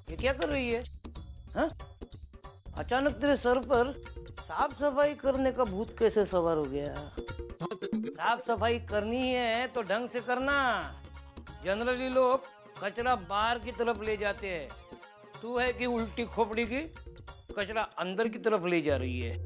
ये क्या कर रही है? हाँ? अचानक तेरे सर पर साफ सफाई करने का भूत कैसे सवार हो गया? साफ सफाई करनी है तो ढंग से करना। जनरली लोग कचरा बाहर की तरफ ले जाते हैं, तू है कि उल्टी खोपड़ी की कचरा अंदर की तरफ ले जा रही है।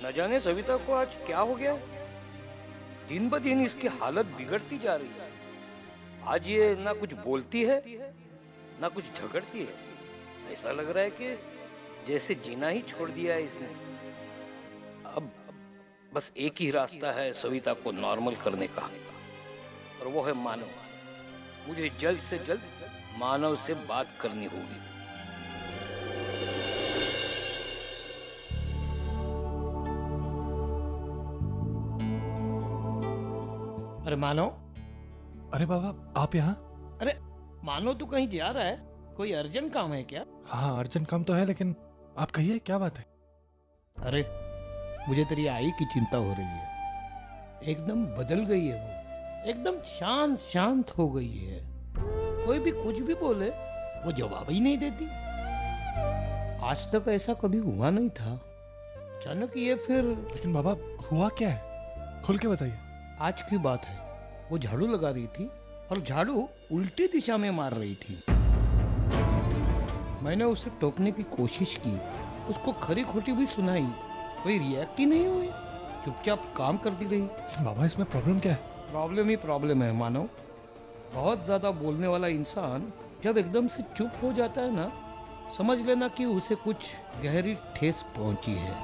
न जाने सविता को आज क्या हो गया। दिन ब दिन इसकी हालत बिगड़ती जा रही है। आज ये ना कुछ बोलती है ना कुछ झगड़ती है। ऐसा लग रहा है कि जैसे जीना ही छोड़ दिया है इसने। अब बस एक ही रास्ता है सविता को नॉर्मल करने का, और वो है मानव। मुझे जल्द से जल्द मानव से बात करनी होगी। अरे मानो। अरे बाबा आप यहाँ? अरे मानो तू कहीं जा रहा है? कोई अर्जेंट काम है क्या? हाँ अर्जेंट काम तो है, लेकिन आप कहिए क्या बात है? अरे मुझे तेरी आई की चिंता हो रही है। एकदम बदल गई है वो, एकदम शांत शांत हो गई है। कोई भी कुछ भी बोले वो जवाब ही नहीं देती। आज तक ऐसा कभी हुआ नहीं था, अचानक ये फिर। लेकिन बाबा हुआ क्या है, खुल के बताइए। आज की बात है, वो झाड़ू लगा रही थी और झाड़ू उल्टी दिशा में मार रही थी। मैंने उसे टोकने की कोशिश की, उसको खरी खोटी भी सुनाई, कोई रिएक्ट ही नहीं हुई, चुपचाप काम करती रही। बाबा इसमें प्रॉब्लम क्या है? प्रॉब्लम ही प्रॉब्लम है मानो। बहुत ज्यादा बोलने वाला इंसान जब एकदम से चुप हो जाता है ना, समझ लेना कि उसे कुछ गहरी ठेस पहुंची है।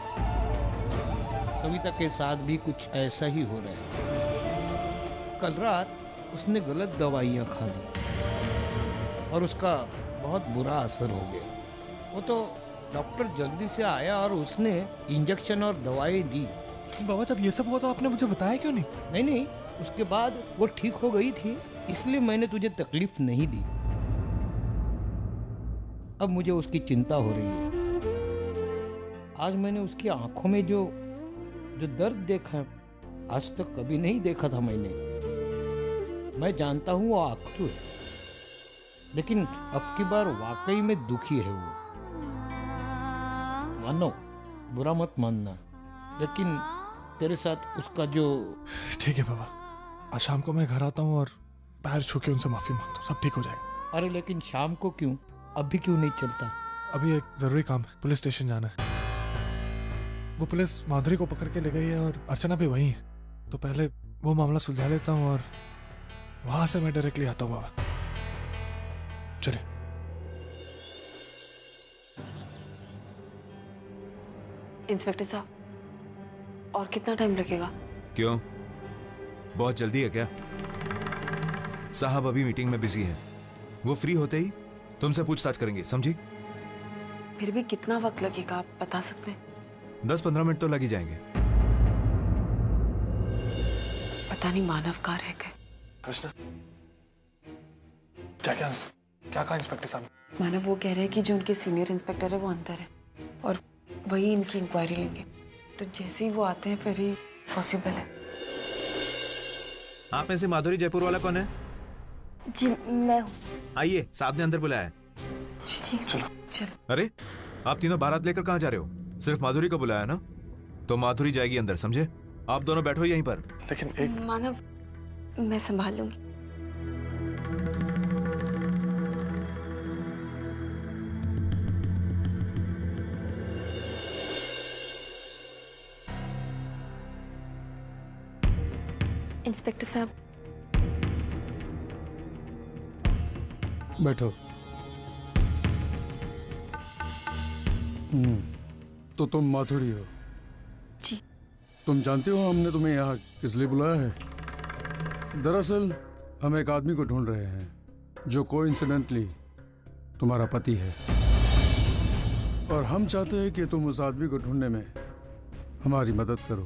सविता के साथ भी कुछ ऐसा ही हो रहा है। कल रात उसने गलत दवाइयाँ खा ली और उसका बहुत बुरा असर हो गया। वो तो डॉक्टर जल्दी से आया और उसने इंजेक्शन और दवाई दी। बाबा जब ये सब हुआ तो आपने मुझे बताया क्यों नहीं? नहीं, उसके बाद वो ठीक हो गई थी, इसलिए मैंने तुझे तकलीफ नहीं दी। अब मुझे उसकी चिंता हो रही है। आज मैंने उसकी आंखों में जो दर्द देखा, आज तक कभी नहीं देखा था मैंने। मैं जानता हूँ वो आखिर है, लेकिन अब की बार वाकई में दुखी है वो। मानो बुरा मत मानना, लेकिन तेरे साथ उसका जो। ठीक है बाबा, आज शाम को मैं घर आता हूँ और पैर छू के उनसे माफी मांगता हूँ, सब ठीक हो जाएगा। अरे लेकिन शाम को क्यों, अभी क्यों नहीं चलता? अभी एक जरूरी काम है, पुलिस स्टेशन जाना है। वो पुलिस माधुरी को पकड़ के ले गई है और अर्चना भी वही है, तो पहले वो मामला सुलझा लेता हूँ और वहां से मैं डायरेक्टली आता हूँ बाबा। चलिए। इंस्पेक्टर साहब, और कितना टाइम लगेगा? क्यों, बहुत जल्दी है क्या? साहब अभी मीटिंग में बिजी हैं, वो फ्री होते ही तुमसे पूछताछ करेंगे, समझी? फिर भी कितना वक्त लगेगा आप बता सकते हैं? 10-15 मिनट तो लग ही जाएंगे। पता नहीं मानव कहाँ रह गए। कृष्णा, क्या कहा इंस्पेक्टर साहब? मानव वो कह रहे हैं कि जो उनके सीनियर इंस्पेक्टर है वो अंदर है और वही इनकी इंक्वायरी लेंगे, तो जैसे ही वो आते हैं फिर ही पॉसिबल है। आप में से माधुरी जयपुर वाला कौन है? जी मैं हूँ। आइए, साहब ने अंदर बुलाया है। जी चलो। अरे आप तीनों बारात लेकर कहाँ जा रहे हो? सिर्फ माधुरी को बुलाया ना, तो माधुरी जाएगी अंदर, समझे? आप दोनों बैठो यहीं पर। लेकिन एक मानव, मैं संभाल लूंगी। इंस्पेक्टर साहब। बैठो। तो तुम माधुरी हो? जी। तुम जानते हो हमने तुम्हें यहाँ किस लिए बुलाया है? दरअसल हम एक आदमी को ढूंढ रहे हैं जो कोइंसिडेंटली तुम्हारा पति है और हम चाहते हैं कि तुम उस आदमी को ढूंढने में हमारी मदद करो।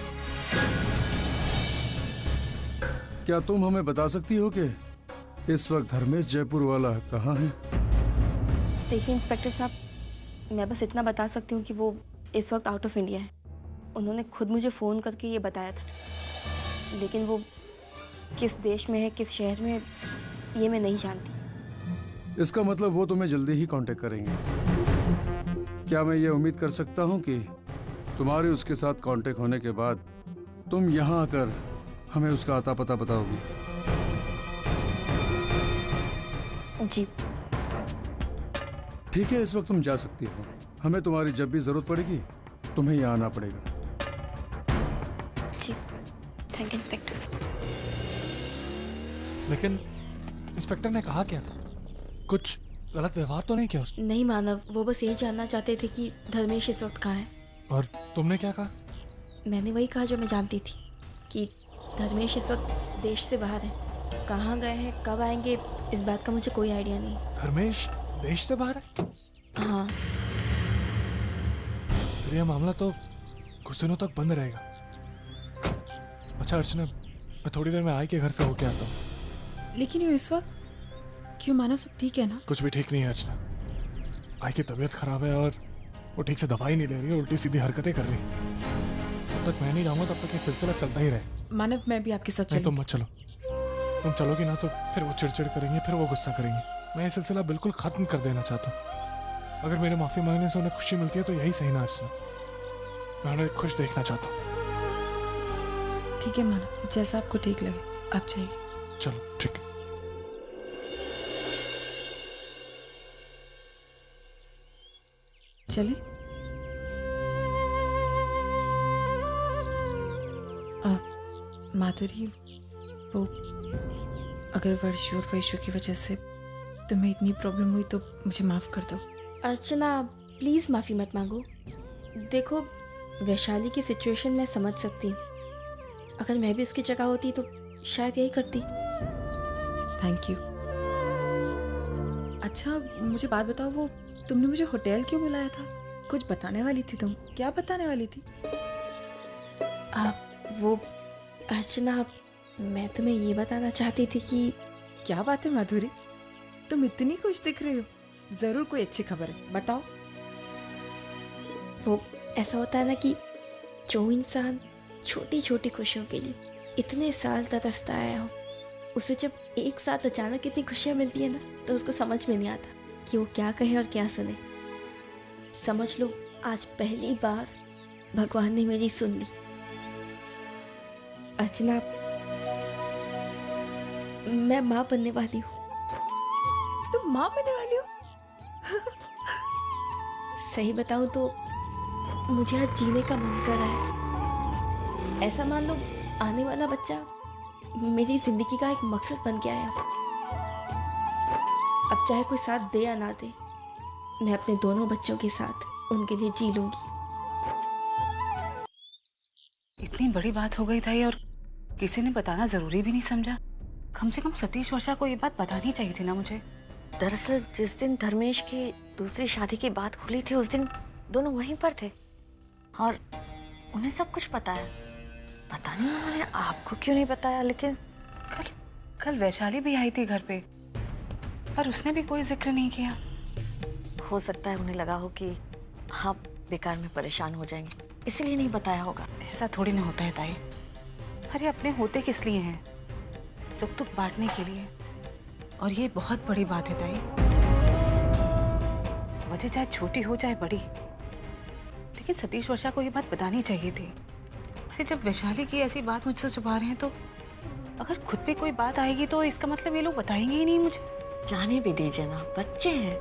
क्या तुम हमें बता सकती हो कि इस वक्त धर्मेश जयपुर वाला कहाँ है? देखिए इंस्पेक्टर साहब, मैं बस इतना बता सकती हूँ कि वो इस वक्त आउट ऑफ इंडिया है। उन्होंने खुद मुझे फ़ोन करके ये बताया था, लेकिन वो किस देश में है, किस शहर में है, ये मैं नहीं जानती। इसका मतलब वो तुम्हें जल्दी ही कांटेक्ट करेंगे। क्या मैं ये उम्मीद कर सकता हूँ कि तुम्हारे उसके साथ कांटेक्ट होने के बाद तुम यहाँ आकर हमें उसका आता पता बताओगी? जी ठीक है, इस वक्त तुम जा सकती हो। हमें तुम्हारी जब भी जरूरत पड़ेगी तुम्हें यहाँ आना पड़ेगा। जी, थैंक यू इंस्पेक्टर। लेकिन इंस्पेक्टर ने कहा क्या था? कुछ गलत व्यवहार तो नहीं किया उसने? नहीं मानव, वो बस यही जानना चाहते थे कि धर्मेश इस वक्त कहाँ है। और तुमने क्या कहा? मैंने वही कहा जो मैं जानती थी, कि धर्मेश इस वक्त देश से बाहर है। कहाँ गए हैं, कब आएंगे, इस बात का मुझे कोई आइडिया नहीं। धर्मेश देश से बाहर है? हाँ। फिर यह मामला तो कुछ दिनों तक बंद रहेगा। अच्छा अर्चना, मैं थोड़ी देर में आई के घर से होके आता हूँ। लेकिन ये इस वक्त क्यों? मानव सब ठीक है ना? कुछ भी ठीक नहीं है अर्चना। आई की तबीयत खराब है और वो ठीक से दवाई नहीं ले रही है, उल्टी सीधी हरकतें कर रही है। जब तक मैं नहीं जाऊंगा तब तक ये सिलसिला चलता ही रहे। मानव मैं भी आपके साथ नहीं, तुम चलूंगी। मत चलो। तुम चलोगी ना तो फिर वो चिड़चिड़ करेंगे, फिर वो गुस्सा करेंगे। मैं ये सिलसिला बिल्कुल खत्म कर देना चाहता हूँ। अगर मेरे माफी मांगने से उन्हें खुशी मिलती है तो यही सही ना अर्चना। मैं उन्हें खुश देखना चाहता हूँ। ठीक है मानव, जैसा आपको ठीक लगे आप जाइए। चलो ठीक है। चले? माधुरी, वो अगर वर्षों और वैशों की वजह से तुम्हें इतनी प्रॉब्लम हुई तो मुझे माफ कर दो। अर्चना प्लीज़ माफ़ी मत मांगो। देखो, वैशाली की सिचुएशन मैं समझ सकती हूँ। अगर मैं भी इसकी जगह होती तो शायद यही करती। Thank you. अच्छा मुझे बात बताओ, वो तुमने मुझे होटल क्यों बुलाया था? कुछ बताने वाली थी तुम, क्या बताने वाली थी? वो अर्चना, मैं तुम्हें ये बताना चाहती थी कि क्या बात है माधुरी, तुम इतनी खुश दिख रही हो। जरूर कोई अच्छी खबर है, बताओ। वो ऐसा होता है ना कि जो इंसान छोटी छोटी खुशियों के लिए इतने साल तरसता आया हो, उसे जब एक साथ अचानक इतनी खुशियाँ मिलती है ना, तो उसको समझ में नहीं आता कि वो क्या कहे और क्या सुने। समझ लो आज पहली बार भगवान ने मेरी सुन ली। अर्चना, मैं माँ बनने वाली हूँ। तुम माँ बनने वाली हो? सही बताऊं तो मुझे आज जीने का मन कर रहा है। ऐसा मान लो आने वाला बच्चा मेरी जिंदगी का एक मकसद बन गया है। अब चाहे कोई साथ दे या ना दे, मैं अपने दोनों बच्चों के साथ उनके लिए जी लूंगी। इतनी बड़ी बात हो गई था ये, और किसी ने बताना जरूरी भी नहीं समझा। कम से कम सतीश वर्षा को ये बात बतानी चाहिए थी ना मुझे। दरअसल जिस दिन धर्मेश की दूसरी शादी की बात खुली थी, उस दिन दोनों वहीं पर थे और उन्हें सब कुछ पता है। पता नहीं उन्होंने आपको क्यों नहीं बताया। लेकिन कल वैशाली भी आई थी घर पे, पर उसने भी कोई जिक्र नहीं किया। हो सकता है उन्हें लगा हो कि आप बेकार में परेशान हो जाएंगे, इसीलिए नहीं बताया होगा। ऐसा थोड़ी ना होता है ताई। अरे अपने होते किस लिए हैं? सुख दुख बांटने के लिए। और ये बहुत बड़ी बात है ताई। वजह चाहे छोटी हो चाहे बड़ी, लेकिन सतीश वर्षा को ये बात बतानी चाहिए थी। अरे जब वैशाली की ऐसी बात मुझसे छुपा रहे हैं, तो अगर खुद पे कोई बात आएगी तो इसका मतलब ये लोग बताएंगे ही नहीं मुझे। जाने भी दीजिए ना, बच्चे हैं,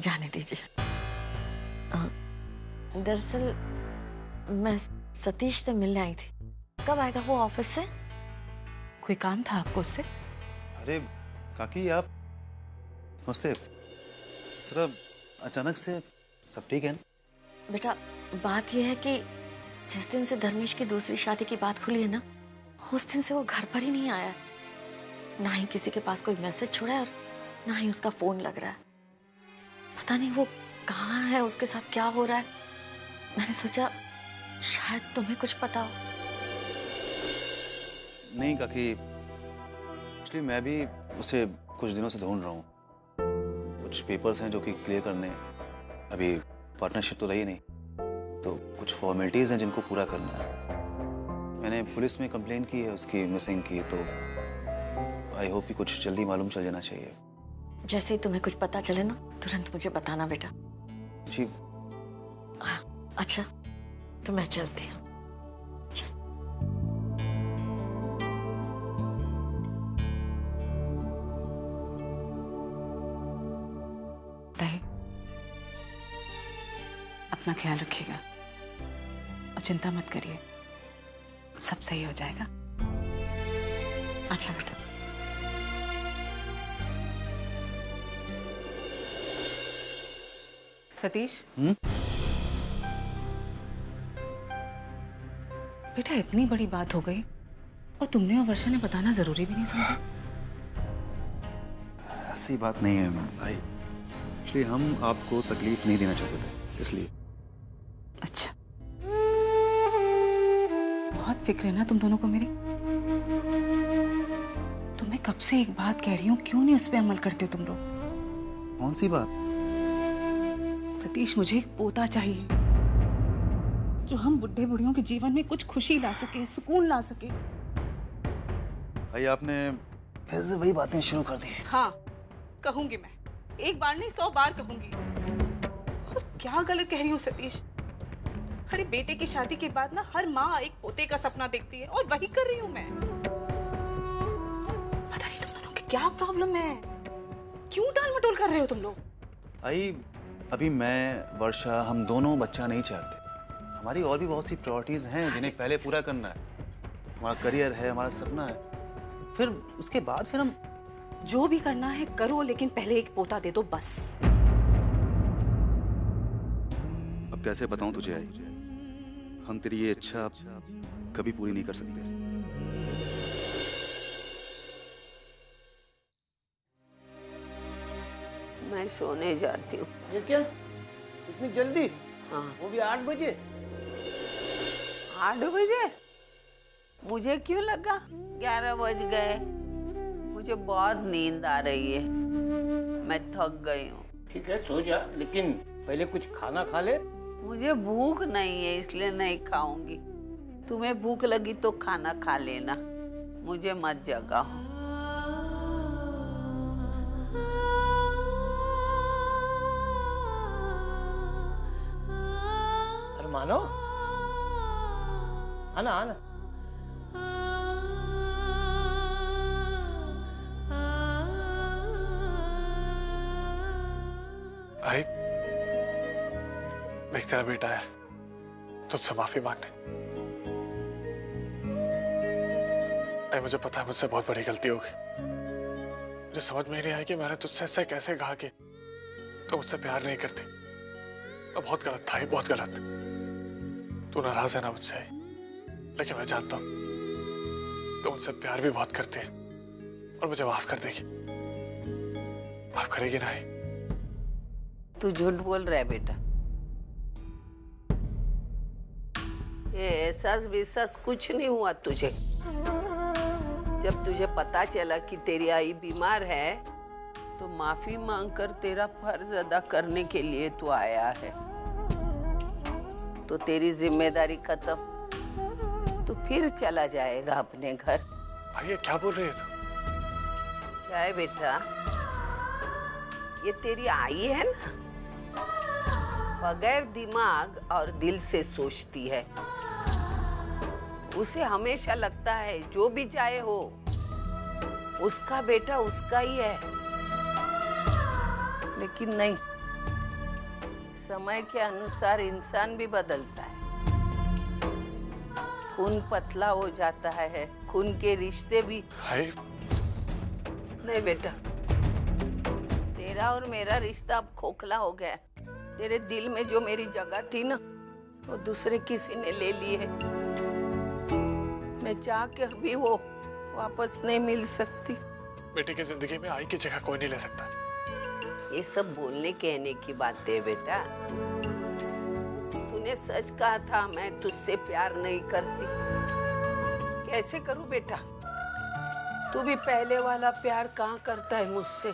जाने दीजिए। दरअसल मैं सतीश से मिलने आई थी। कब आएगा वो ऑफिस से? कोई काम था आपको उससे? अरे काकी आप नमस्ते। सर अचानक से सब ठीक है ना? बेटा बात यह है कि जिस दिन से धर्मेश की दूसरी शादी की बात खुली है ना, उस दिन से वो घर पर ही नहीं आया, ना ही किसी के पास कोई मैसेज छोड़ा है और ना ही उसका फोन लग रहा है। पता नहीं वो कहाँ है, उसके साथ क्या हो रहा है। मैंने सोचा शायद तुम्हें कुछ पता हो। नहीं काकी, एक्चुअली मैं भी उसे कुछ दिनों से ढूंढ रहा हूँ। कुछ पेपर्स हैं जो कि क्लियर करने हैं। अभी पार्टनरशिप तो रही नहीं, तो कुछ फॉर्मेलिटीज हैं जिनको पूरा करना है। मैंने पुलिस में कंप्लेन की है उसकी मिसिंग की, तो आई होप कि कुछ जल्दी मालूम चल जाना चाहिए। जैसे ही तुम्हें कुछ पता चले ना, तुरंत मुझे बताना बेटा। जी। अच्छा, तो मैं चलती हूँ। अपना ख्याल रखिएगा और चिंता मत करिए, सब सही हो जाएगा। अच्छा बेटा। सतीश, बेटा इतनी बड़ी बात हो गई और तुमने और वर्षा ने बताना जरूरी भी नहीं समझा। ऐसी बात नहीं है भाई, एक्चुअली हम आपको तकलीफ नहीं देना चाहते थे, इसलिए। अच्छा, बहुत फिक्र है ना तुम दोनों को मेरी। तुम्हें कब से एक बात कह रही हूँ, क्यों नहीं उस पर अमल करते तुम लोग? कौन सी बात? सतीश, मुझे एक पोता चाहिए जो हम बुढ़े बुढ़ियों के जीवन में कुछ खुशी ला सके, सुकून ला सके। भाई आपने फिर से वही बातें शुरू कर दी। हाँ, कहूंगी मैं, एक बार नहीं 100 बार कहूंगी। और क्या गलत कह रही हूँ सतीश? अरे बेटे की शादी के बाद ना हर माँ एक पोते का सपना देखती है और वही कर रही हूँ मैं। पता नहीं तुम दोनों की क्या प्रॉब्लम है, क्यों टाल मटोल कर रहे हो तुम लोग? आई, अभी मैं वर्षा हम दोनों बच्चा नहीं चाहते। हमारी और भी बहुत सी प्रायोरिटीज हैं जिन्हें पहले पूरा करना है। हमारा करियर है, हमारा सपना है, फिर उसके बाद फिर हम जो भी करना है करो, लेकिन पहले एक पोता दे दो बस। अब कैसे बताऊं तुझे आई, हम तेरी ये इच्छा कभी पूरी नहीं कर सकते। मैं सोने जाती हूँ। ये क्या, इतनी जल्दी? हाँ। वो भी 8 बजे? 8 बजे? मुझे क्यों लगा 11 बज गए। मुझे बहुत नींद आ रही है, मैं थक गई हूँ। ठीक है, सो जा, लेकिन पहले कुछ खाना खा ले। मुझे भूख नहीं है, इसलिए नहीं खाऊंगी। तुम्हें भूख लगी तो खाना खा लेना, मुझे मत जगाओ। अरे मानो, आना आना। भाई देख, तेरा बेटा है, तुझसे माफी मांगने। भाई मुझे पता है मुझसे बहुत बड़ी गलती हो गई। मुझे समझ में ही नहीं आया कि मैंने तुझसे ऐसे कैसे कहा कि तू मुझसे प्यार नहीं करती। तो बहुत गलत था, ये बहुत गलत। तू नाराज है ना मुझसे, लेकिन मैं जानता हूँ तू मुझसे प्यार भी बहुत करती है और मुझे माफ कर देगी। माफ करेगी ना? तू झूठ बोल रहा है बेटा। ये एहसास विश्वास कुछ नहीं हुआ तुझे। जब तुझे पता चला कि तेरी आई बीमार है, तो माफी मांगकर तेरा फर्ज अदा करने के लिए तू आया है। तो तेरी जिम्मेदारी खत्म, तू फिर चला जाएगा अपने घर। ये क्या बोल रही है तू? क्या है बेटा, ये तेरी आई है ना, बगैर दिमाग और दिल से सोचती है। उसे हमेशा लगता है जो भी चाहे हो, उसका बेटा उसका ही है। लेकिन नहीं, समय के अनुसार इंसान भी बदलता है। खून पतला हो जाता है, खून के रिश्ते भी। नहीं बेटा, तेरा और मेरा रिश्ता अब खोखला हो गया। तेरे दिल में जो मेरी जगह थी ना, वो दूसरे किसी ने ले ली है। मैं चाह कर भी वो वापस नहीं मिल सकती। बेटी की जिंदगी में आई की जगह कोई नहीं ले सकता। ये सब बोलने कहने की बात है बेटा। तूने सच कहा था मैं तुझसे प्यार नहीं करती। कैसे करूं बेटा? तू भी पहले वाला प्यार कहाँ करता है मुझसे?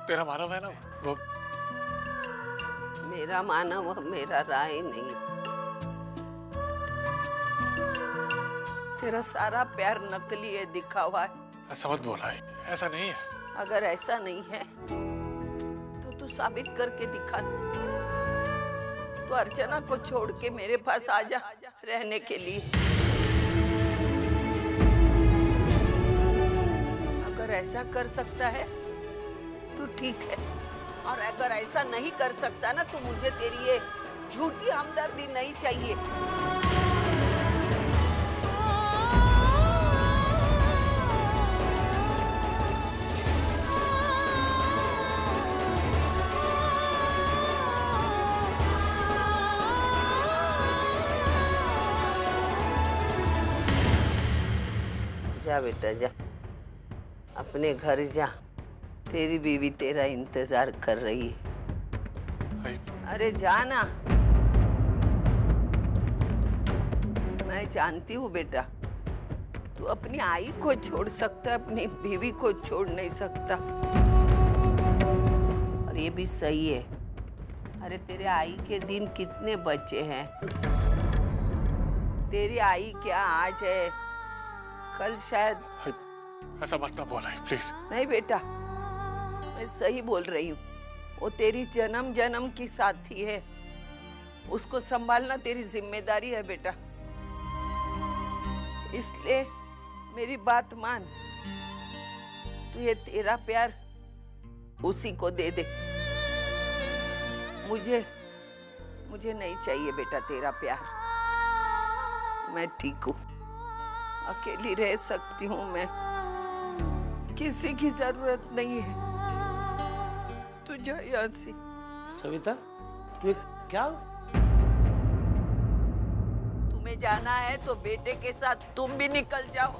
तेरा मानव है ना वो। मेरा मानव मेरा राय नहीं। तेरा सारा प्यार नकली है, दिखावा है। ऐसा मत बोला है, ऐसा नहीं है। अगर ऐसा नहीं है तो तू साबित करके दिखा। तो अर्चना को छोड़ के मेरे पास आ जा रहने के लिए। अगर ऐसा कर सकता है तो ठीक है, और अगर ऐसा नहीं कर सकता ना तो मुझे तेरी ये झूठी हमदर्दी नहीं चाहिए। जा बेटा जा, अपने घर जा। तेरी बीवी तेरा इंतजार कर रही है। अरे जाना। मैं जानती हूँ बेटा, तू अपनी आई को छोड़ सकता, अपनी बीवी को छोड़ नहीं सकता। और ये भी सही है। अरे तेरे आई के दिन कितने बचे हैं? तेरी आई क्या आज है, कल शायद। ऐसा मत ना बोला है प्लीज। नहीं बेटा, मैं सही बोल रही हूँ। वो तेरी जन्म जन्म की साथी है, उसको संभालना तेरी जिम्मेदारी है बेटा। इसलिए मेरी बात मान, तू ये तेरा प्यार उसी को दे दे। मुझे नहीं चाहिए बेटा तेरा प्यार। मैं ठीक हूँ, अकेली रह सकती हूँ मैं, किसी की जरूरत नहीं है। तू जा यहाँ से। सविता, तुम्हें क्या? तुम्हें जाना है तो बेटे के साथ तुम भी निकल जाओ।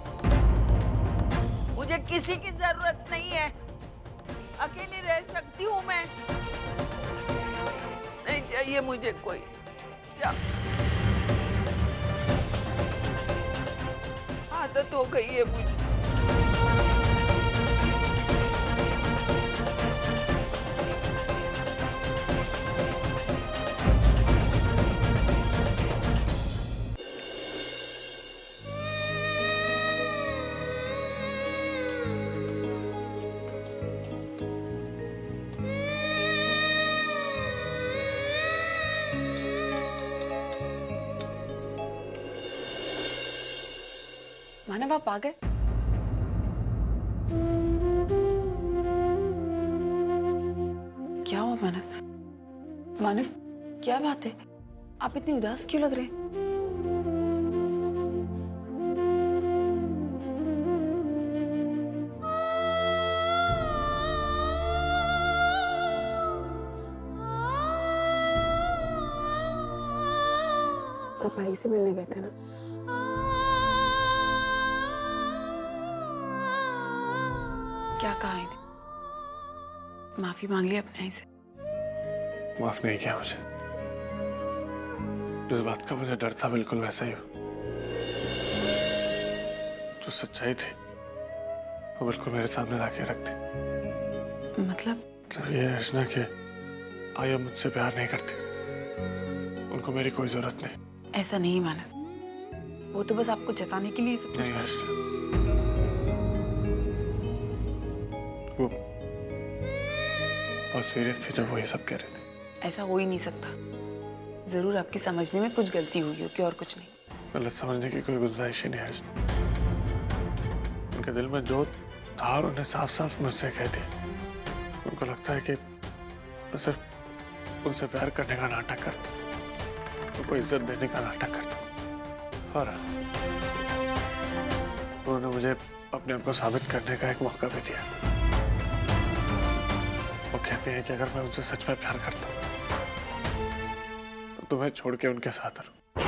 मुझे किसी की जरूरत नहीं है, अकेली रह सकती हूँ मैं। नहीं चाहिए मुझे कोई। जा। आदत हो गई है मुझे। मानव आप आ गए? क्या हुआ मानव? मानव क्या बात है, आप इतनी उदास क्यों लग रहे हैं? आप आई से मिलने गए थे ना? क्या कहा इन्हें? माफी मांग ली अपने आई से? माफ नहीं किया मुझे। जिस बात का मुझे डर था बिल्कुल वैसा ही हो। जो सच्चाई थी वो बिल्कुल मेरे सामने लाके रख दी। मतलब ये अर्चना के आई अब मुझसे प्यार नहीं करती, उनको मेरी कोई जरूरत नहीं। ऐसा नहीं मानव, वो तो बस आपको जताने के लिए सब कुछ। नहीं अर्चना, वो बहुत सीरियस थी जब वो ये सब कह रहे थे। ऐसा हो ही नहीं सकता। जरूर आपकी समझने में कुछ गलती हुई होगी और कुछ नहीं। गलत समझने की कोई गुंजाइश ही नहीं है। उनके दिल में जो था उन्हें साफ साफ मुझसे कह दिया। उनको लगता है कि मैं सिर्फ उनसे प्यार करने का नाटक करता हूँ, उनको इज्जत देने का नाटक करता हूँ। और उन्होंने मुझे अपने आप को साबित करने का एक मौका भी दिया। वो कहते हैं कि अगर मैं उनसे सच में प्यार करता हूँ तो तुम्हें छोड़ के उनके साथ रहूं।